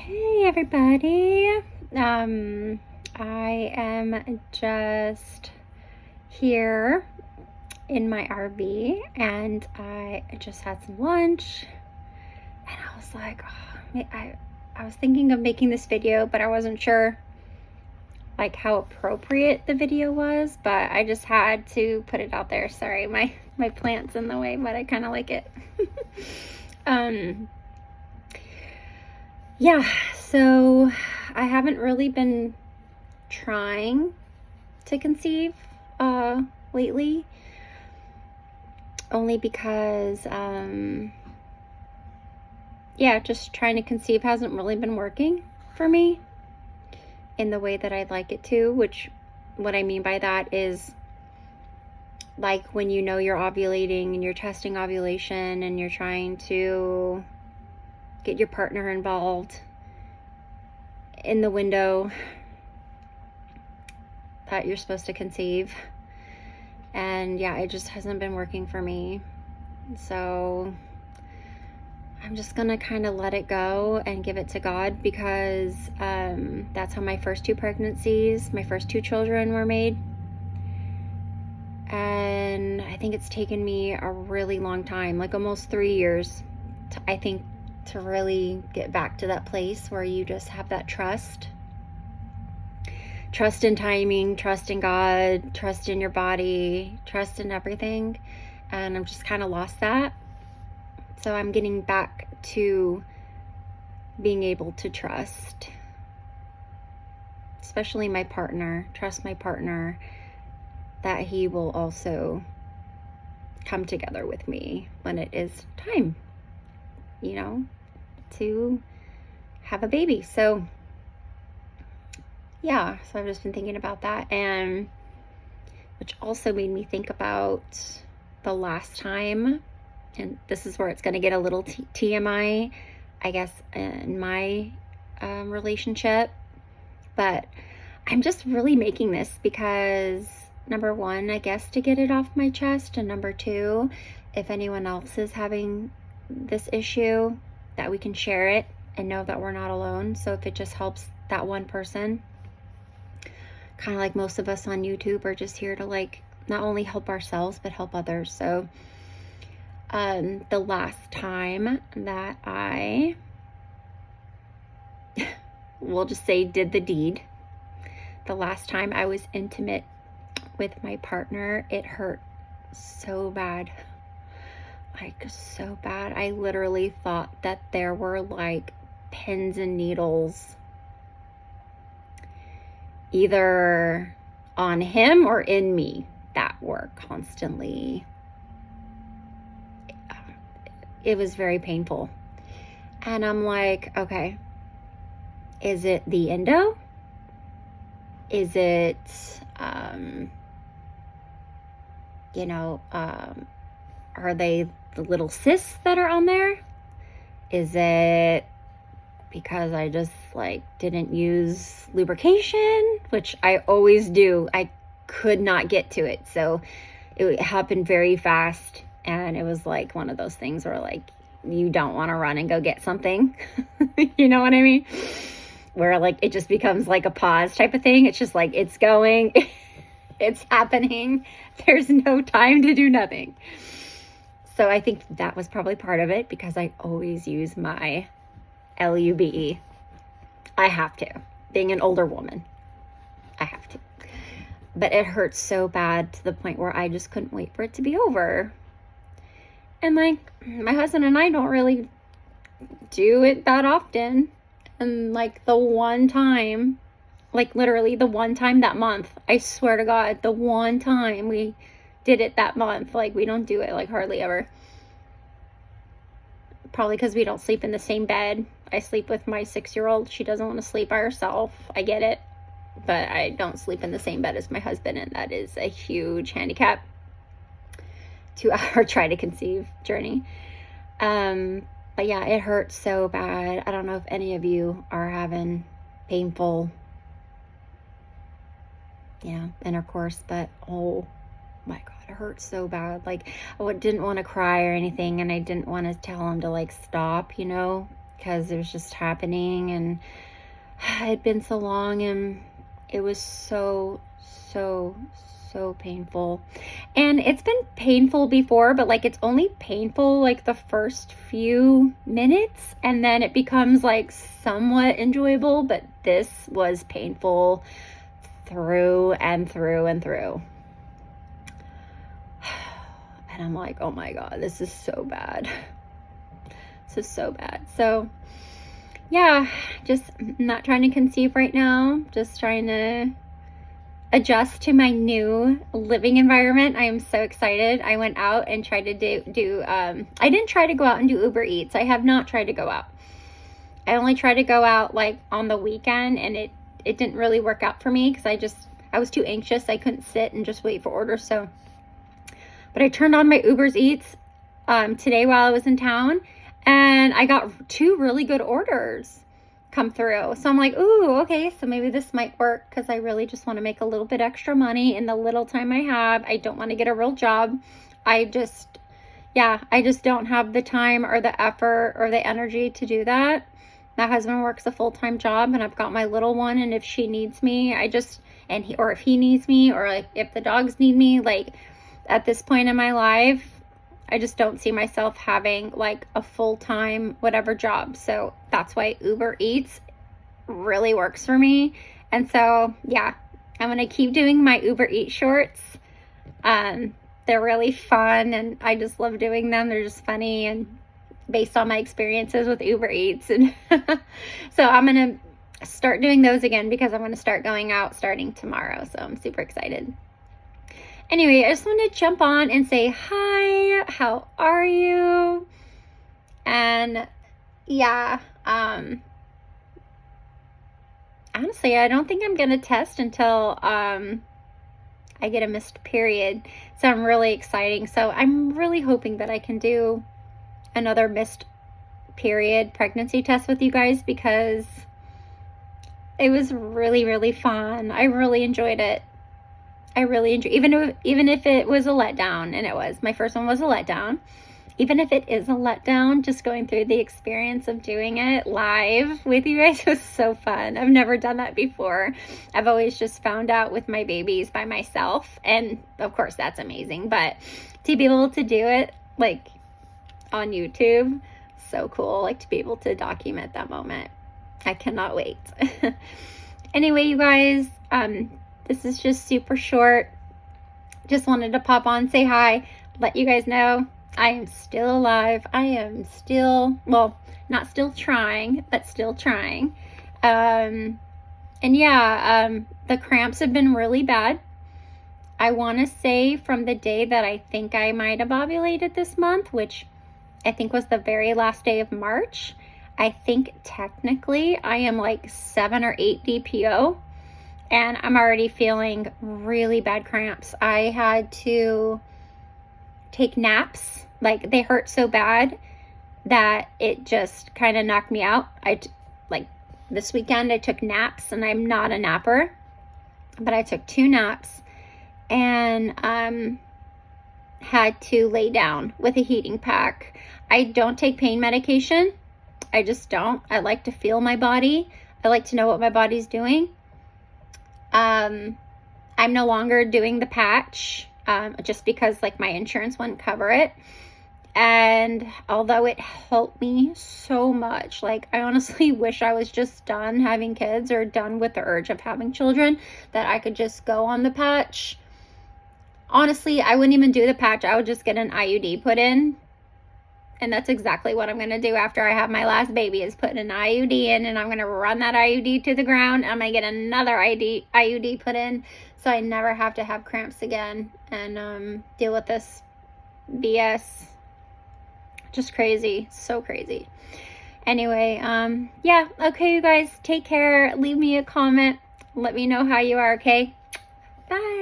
Hey everybody. I am just here in my RV and I just had some lunch and I was like, I was thinking of making this video, but I wasn't sure like how appropriate the video was, but I just had to put it out there. Sorry, my plant's in the way, but I kind of like it. Yeah, so I haven't really been trying to conceive lately, only because yeah, just trying to conceive hasn't really been working for me in the way that I'd like it to, which what I mean by that is like when you know you're ovulating and you're testing ovulation and you're trying to get your partner involved in the window that you're supposed to conceive. And yeah, it just hasn't been working for me. So I'm just gonna kind of let it go and give it to God, because that's how my first two pregnancies, my first two children were made. And I think it's taken me a really long time, like almost 3 years, to really get back to that place where you just have that trust in timing, trust in God, trust in your body, trust in everything. And I've just kind of lost that. So I'm getting back to being able to trust, especially my partner, trust my partner, that he will also come together with me when it is time, to have a baby. So yeah, so I've just been thinking about that, and which also made me think about the last time, and this is where it's going to get a little TMI, I guess, in my relationship. But I'm just really making this because, number one, I guess to get it off my chest, and number two, if anyone else is having this issue, that we can share it and know that we're not alone. So if it just helps that one person, kind of like most of us on YouTube are just here to like not only help ourselves but help others. So the last time that I we'll just say did the deed, the last time I was intimate with my partner, it hurt so bad, like so bad. I literally thought that there were like pins and needles either on him or in me that were constantly, it was very painful. And I'm like, okay, is it the endo? Is it, are they the little cysts that are on there? Is it because I just like didn't use lubrication, which I always do? I could not get to it. So it happened very fast. And it was like one of those things where like, you don't want to run and go get something. You know what I mean? Where like, it just becomes like a pause type of thing. It's just like, it's going, it's happening. There's no time to do nothing. So I think that was probably part of it, because I always use my LUBE. I have to. Being an older woman, I have to. But it hurts so bad to the point where I just couldn't wait for it to be over. And like, my husband and I don't really do it that often. And like the one time, like literally the one time that month, I swear to God, the one time we did it that month, like we don't do it like hardly ever. Probably because we don't sleep in the same bed. I sleep with my 6-year-old. She doesn't want to sleep by herself. I get it. But I don't sleep in the same bed as my husband, and that is a huge handicap to our try to conceive journey. But yeah, it hurts so bad. I don't know if any of you are having painful, intercourse, but oh my God, it hurts so bad. Like, I didn't want to cry or anything, and I didn't want to tell him to like stop, because it was just happening, and it had been so long, and it was so painful. And it's been painful before, but like it's only painful like the first few minutes, and then it becomes like somewhat enjoyable. But this was painful through and through and through. And I'm like, oh my God, this is so bad. This is so bad. So yeah, just not trying to conceive right now, just trying to adjust to my new living environment. I am so excited. I went out and tried to I didn't try to go out and do Uber Eats. I have not tried to go out. I only tried to go out like on the weekend, and it didn't really work out for me because I was too anxious. I couldn't sit and just wait for orders. So, but I turned on my Uber Eats today while I was in town, and I got 2 really good orders come through. So I'm like, ooh, okay, so maybe this might work, because I really just want to make a little bit extra money in the little time I have. I don't want to get a real job. I just don't have the time or the effort or the energy to do that. My husband works a full-time job, and I've got my little one, and if she needs me, or if he needs me, or like if the dogs need me, like at this point in my life, I just don't see myself having like a full-time whatever job. So that's why Uber Eats really works for me. And so, yeah, I'm going to keep doing my Uber Eats shorts. They're really fun, and I just love doing them. They're just funny and based on my experiences with Uber Eats. And so I'm going to start doing those again, because I'm going to start going out starting tomorrow. So I'm super excited. Anyway, I just wanted to jump on and say hi. How are you? And yeah, honestly, I don't think I'm going to test until I get a missed period. So I'm really excited. So I'm really hoping that I can do another missed period pregnancy test with you guys, because it was really fun. I really enjoyed it. Even if it was a letdown, and it was. My first one was a letdown. Even if it is a letdown, just going through the experience of doing it live with you guys was so fun. I've never done that before. I've always just found out with my babies by myself, and of course that's amazing, but to be able to do it like on YouTube, so cool. Like to be able to document that moment. I cannot wait. Anyway, you guys, this is just super short. Just wanted to pop on, say hi, let you guys know I am still alive. I am still, well, not still trying, but still trying. And yeah, the cramps have been really bad. I want to say from the day that I think I might have ovulated this month, which I think was the very last day of March, I think technically I am like 7 or 8 DPO. And I'm already feeling really bad cramps. I had to take naps. Like, they hurt so bad that it just kind of knocked me out. Like this weekend, I took naps, and I'm not a napper, but I took 2 naps and had to lay down with a heating pack. I don't take pain medication. I just don't. I like to feel my body. I like to know what my body's doing. I'm no longer doing the patch, just because like my insurance wouldn't cover it. And although it helped me so much, like I honestly wish I was just done having kids, or done with the urge of having children, that I could just go on the patch. Honestly, I wouldn't even do the patch. I would just get an IUD put in. And that's exactly what I'm going to do after I have my last baby, is put an IUD in, and I'm going to run that IUD to the ground. I'm going to get another IUD put in, so I never have to have cramps again and deal with this BS. Just crazy. So crazy. Anyway, yeah. Okay, you guys, take care. Leave me a comment. Let me know how you are, okay? Bye.